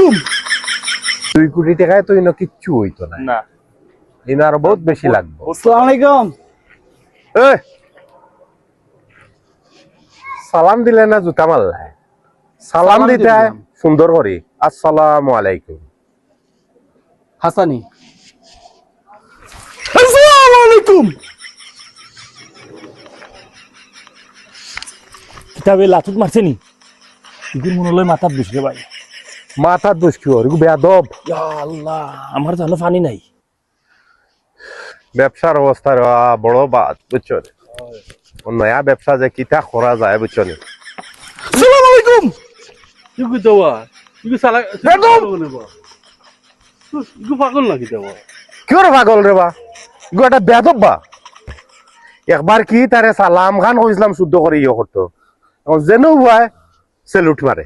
আলাইকুম। 2 কোটি টাকায় তো ইনো কিচ্ছু হইতো না। না ইনো আরো বহুত বেশি লাগবে। আসসালামু আলাইকুম। সালাম দিলে না জুতা মারলে? সালাম দিতে দিলাম। সুন্দর করে আসসালামু আলাইকুম। হাসানি। আসসালামু আলাইকুম। কিতাবে লাথুত মারছে নি ইগুর মনে লয় মাথার দুষ রে ভাই। মাথার দোষ কি ওর বেয়াদব। ইয়া আল্লাহ আমার জানো পানি নাই। ব্যবসার অবস্থা বড় বাদ বুঝছো? নয়া ব্যবসা যে কিতা করা যায় বুঝছো? আসসালামু আলাইকুম। ইগু দেওয়া ইগু সালা ইগু পাগল নাকি দেওয়া কি করে পাগল রে বা? ইগো একটা বেয়াদব বা। একবার কি তারে সালাম খান কইছিলাম শুদ্ধ করে ইয়ে করতো, যেন হয় সেলুট মারে।